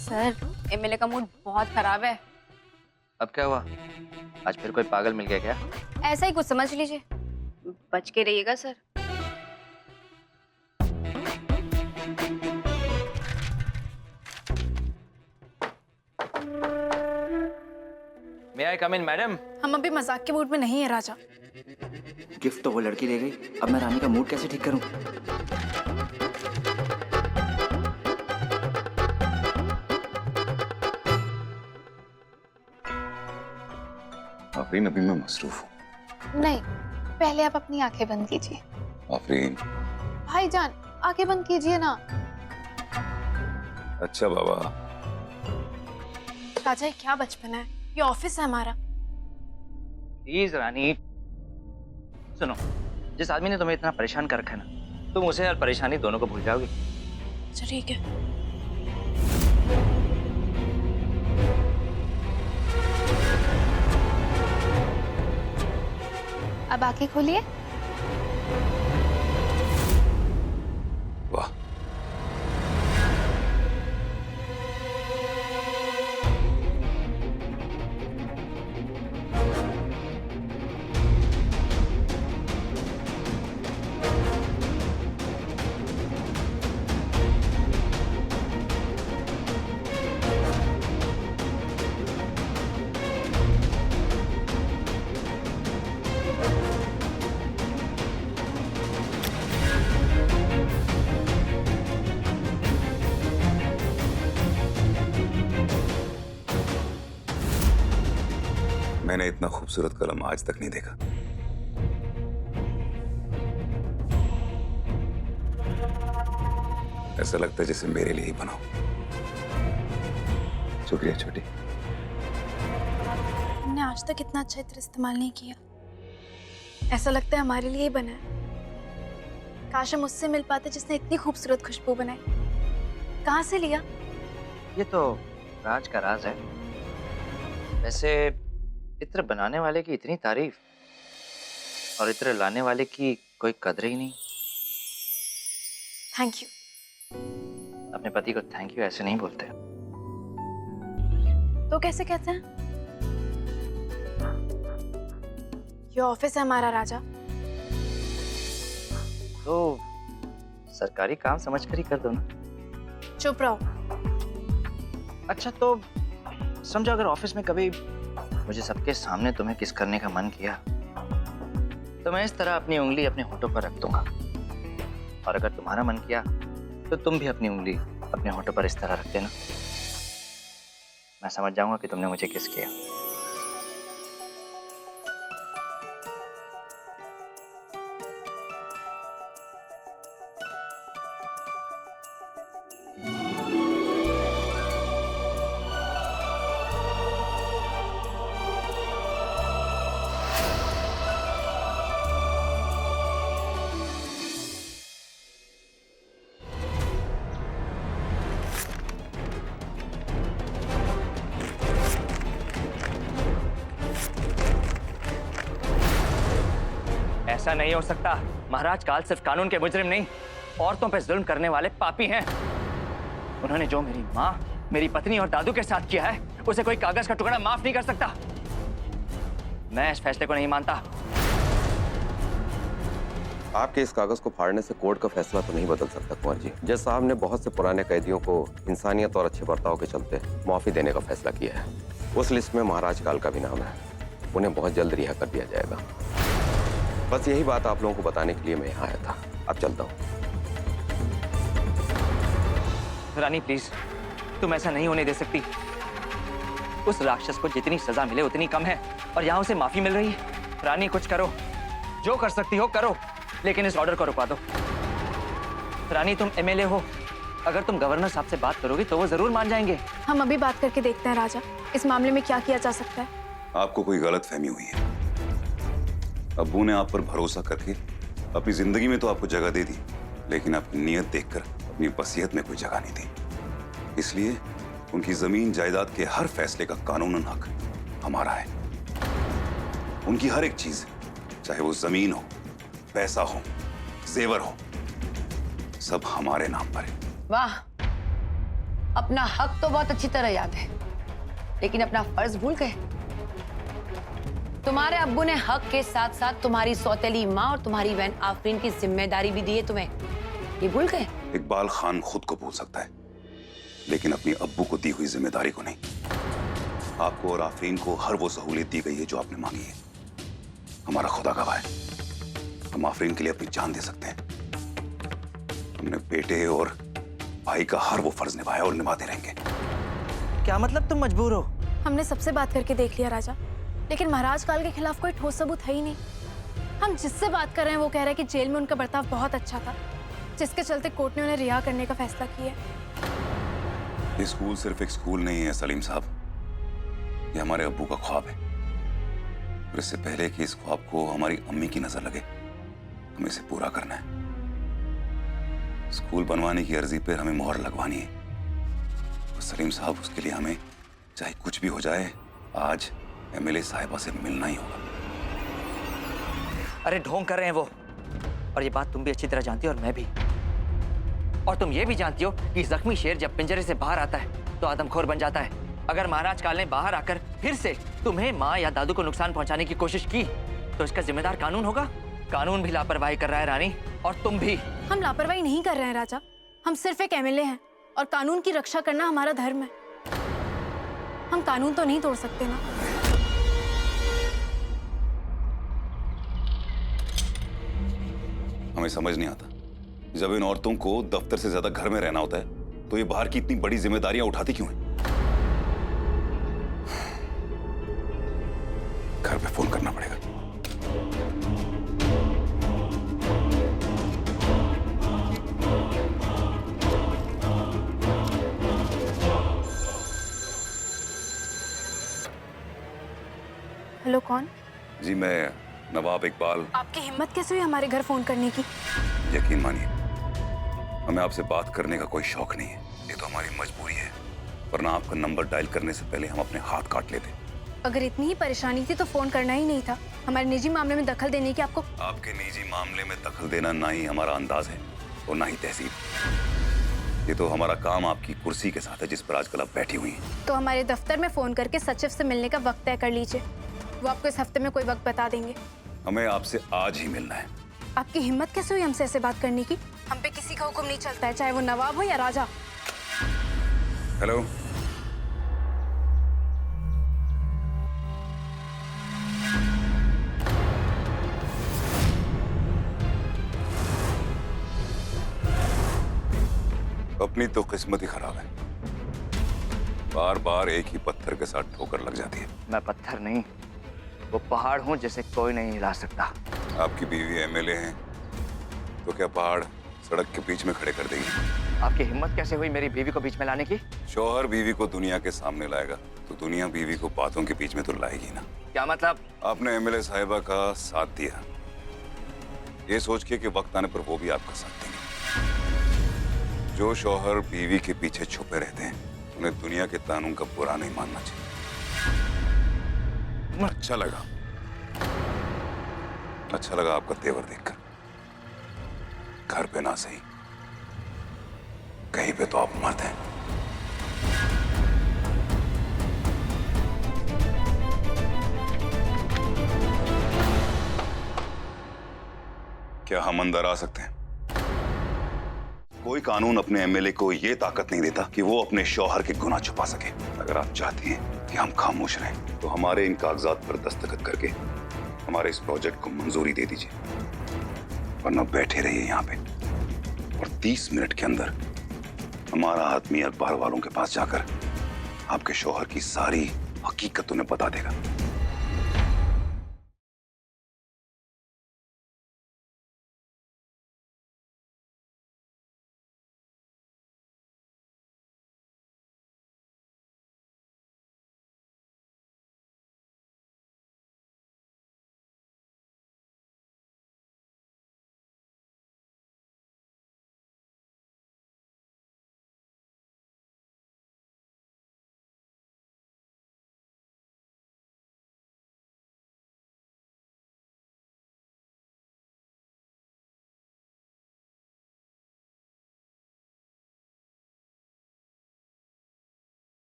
Sir, MLA का mood बहुत खराब है। अब क्या हुआ? आज फिर कोई पागल मिल गया क्या? ऐसा ही कुछ समझ लीजिए। बच के रहिएगा सर। मे आई कम इन मैडम? हम अभी मजाक के मूड में नहीं है राजा। गिफ्ट तो वो लड़की ले गई, अब मैं रानी का मूड कैसे ठीक करूं? आफरीन, अभी मैं मसरूफ हूँ। नहीं, पहले आप अपनी आंखें बंद कीजिए। आफरीन। भाईजान, आंखें बंद कीजिए ना। अच्छा बाबा। राजा, ये क्या बचपन है, ये ऑफिस है हमारा। प्लीज रानी, सुनो, जिस आदमी ने तुम्हें इतना परेशान कर रखा है ना, तुम उसे और परेशानी दोनों को भूल जाओगी। अच्छा ठीक है। अब आंखें खोलिए। वाह, मैंने इतना खूबसूरत कलम आज तक नहीं देखा। ऐसा लगता है जैसे मेरे लिए ही बना हो। शुक्रिया छोटी। हमने आज तक इतना अच्छा इत्र इस्तेमाल नहीं किया। ऐसा लगता है हमारे लिए ही बना है। काश हम उससे मिल पाते जिसने इतनी खूबसूरत खुशबू बनाई। कहाँ से लिया? ये तो राज का राज है। वैसे इत्र बनाने वाले की इतनी तारीफ और इत्र लाने वाले की कोई कदर ही नहीं। Thank you. अपने पति को थैंक यू ऐसे नहीं बोलते। तो कैसे कहते हैं? ये ऑफिस है हमारा राजा। तो सरकारी काम समझकर ही कर दो ना। चुप रहो। अच्छा तो समझो, अगर ऑफिस में कभी मुझे सबके सामने तुम्हें किस करने का मन किया तो मैं इस तरह अपनी उंगली अपने होठों पर रख दूंगा, और अगर तुम्हारा मन किया तो तुम भी अपनी उंगली अपने होठों पर इस तरह रख देना। मैं समझ जाऊंगा कि तुमने मुझे किस किया। ऐसा नहीं हो सकता। महाराज काल सिर्फ कानून के मुजरिम नहीं, औरतों पर जुल्म करने वाले पापी हैं। उन्होंने जो मेरी माँ, मेरी पत्नी और दादू के साथ किया है, उसे कोई कागज का टुकड़ा माफ नहीं कर सकता। मैं इस फैसले को नहीं मानता। आपके इस कागज को फाड़ने से कोर्ट का फैसला तो नहीं बदल सकता कुंवर जी। जज साहब ने बहुत से पुराने कैदियों को इंसानियत और अच्छे बर्ताव के चलते माफी देने का फैसला किया है। उस लिस्ट में महाराज काल का भी नाम है। उन्हें बहुत जल्द रिहा कर दिया जाएगा। बस यही बात आप लोगों को बताने के लिए मैं यहाँ आया था। अब चलता हूँ। रानी प्लीज, तुम ऐसा नहीं होने दे सकती। उस राक्षस को जितनी सजा मिले उतनी कम है, और यहाँ उसे माफी मिल रही है। रानी कुछ करो, जो कर सकती हो करो, लेकिन इस ऑर्डर को रुकवा दो। रानी तुम एमएलए हो, अगर तुम गवर्नर साहब से बात करोगी तो वो जरूर मान जाएंगे। हम अभी बात करके देखते हैं राजा, इस मामले में क्या किया जा सकता है। आपको कोई गलतफहमी हुई है। अब्बू ने आप पर भरोसा करके अपनी जिंदगी में तो आपको जगह दे दी, लेकिन आपकी नीयत देखकर अपनी वसीयत में कोई जगह नहीं दी। इसलिए उनकी जमीन जायदाद के हर फैसले का कानूनन हक हमारा है। उनकी हर एक चीज, चाहे वो जमीन हो, पैसा हो, जेवर हो, सब हमारे नाम पर है। वाह, अपना हक तो बहुत अच्छी तरह याद है, लेकिन अपना फर्ज भूल गए। तुम्हारे अब्बू ने हक के साथ साथ तुम्हारी सौतेली माँ और तुम्हारी बहन आफरीन की जिम्मेदारी भी दी है तुम्हें, ये भूल गए? इकबाल खान खुद को भूल सकता है, लेकिन अपनी अब्बू को दी हुई जिम्मेदारी को नहीं। आपको और आफरीन को हर वो सहूलियत दी गई है जो आपने मांगी है। हमारा खुदा गवाह है, हम आफरीन के लिए अपनी जान दे सकते हैं। हमने बेटे और भाई का हर वो फर्ज निभाया और निभाते रहेंगे। क्या मतलब तुम मजबूर हो? हमने सबसे बात करके देख लिया राजा, लेकिन महाराज काल के खिलाफ कोई ठोस सबूत है ही नहीं। हम जिससे बात कर रहे हैं वो कह रहा है कि जेल में उनका बर्ताव बहुत अच्छा था, जिसके चलते कोर्ट ने उन्हें रिहा करने का फैसला किया। ये स्कूल सिर्फ एक स्कूल नहीं है सलीम साहब, ये हमारे अब्बू का ख्वाब है। और इससे पहले कि इस ख्वाब को हमारी अम्मी की नजर लगे, हमें इसे पूरा करना है। स्कूल बनवाने की अर्जी पर हमें मोहर लगवानी है। और सलीम साहब, उसके लिए हमें चाहे कुछ भी हो जाए, आज एमएलए साहिबा से मिलना ही होगा। अरे ढोंग कर रहे हैं वो, और ये बात तुम भी अच्छी तरह जानती हो और मैं भी। और तुम ये भी जानती हो कि जख्मी शेर जब पिंजरे से बाहर आता है तो आदमखोर बन जाता है। अगर महाराज काल ने बाहर आकर फिर से तुम्हें, माँ या दादू को नुकसान पहुंचाने की कोशिश की तो इसका जिम्मेदार कानून होगा। कानून भी लापरवाही कर रहा है रानी, और तुम भी। हम लापरवाही नहीं कर रहे हैं राजा, हम सिर्फ एक एमएलए हैं और कानून की रक्षा करना हमारा धर्म है। हम कानून तो नहीं तोड़ सकते ना। हमें समझ नहीं आता, जब इन औरतों को दफ्तर से ज्यादा घर में रहना होता है तो ये बाहर की इतनी बड़ी जिम्मेदारियां उठाती क्यों हैं? घर पे फोन करना पड़ेगा। हेलो, कौन? जी, मैं नवाब इकबाल। आपकी हिम्मत कैसे हुई हमारे घर फोन करने की? यकीन मानिए, हमें आपसे बात करने का कोई शौक नहीं है, ये तो हमारी मजबूरी है, वरना आपका नंबर डायल करने से पहले हम अपने हाथ काट लेते। अगर इतनी ही परेशानी थी तो फोन करना ही नहीं था। हमारे निजी मामले में दखल देने की आपको। आपके निजी मामले में दखल देना ना ही हमारा अंदाज है और ना ही तहसीब। ये तो हमारा काम आपकी कुर्सी के साथ है जिस पर आजकल आप बैठी हुई हैं। तो हमारे दफ्तर में फोन करके सचिव से मिलने का वक्त तय कर लीजिए, वो आपको इस हफ्ते में कोई वक्त बता देंगे। हमें आपसे आज ही मिलना है। आपकी हिम्मत कैसे हुई हमसे ऐसे बात करने की? हम पे किसी का हुक्म नहीं चलता है, चाहे वो नवाब हो या राजा। हेलो, अपनी तो किस्मत ही खराब है, बार बार एक ही पत्थर के साथ ठोकर लग जाती है। मैं पत्थर नहीं, वो पहाड़ हूँ जिसे कोई नहीं हिला सकता। आपकी बीवी एमएलए हैं, तो क्या पहाड़ सड़क के बीच में खड़े कर देंगी? आपकी हिम्मत कैसे हुई मेरी बीवी को बीच में लाने की? शौहर बीवी को दुनिया के सामने लाएगा तो दुनिया बीवी को बातों के बीच में तो लाएगी ना। क्या मतलब? आपने एमएलए साहिबा का साथ दिया, ये सोच के कि वक्त आने पर वो भी आपका साथ देंगे। जो शौहर बीवी के पीछे छुपे रहते हैं उन्हें दुनिया के कानून का बुरा नहीं मानना चाहिए। अच्छा लगा आपका तेवर देखकर। घर पे ना सही, कहीं पे तो आप मर्द हैं। क्या हम अंदर आ सकते हैं? कोई कानून अपने एमएलए को यह ताकत नहीं देता कि वो अपने शौहर के गुनाह छुपा सके। अगर आप चाहती हैं कि हम खामोश रहें तो हमारे इन कागजात पर दस्तखत करके हमारे इस प्रोजेक्ट को मंजूरी दे दीजिए, वरना बैठे रहिए यहाँ पे और 30 मिनट के अंदर हमारा आदमी अखबार वालों के पास जाकर आपके शौहर की सारी हकीकत उन्हें बता देगा।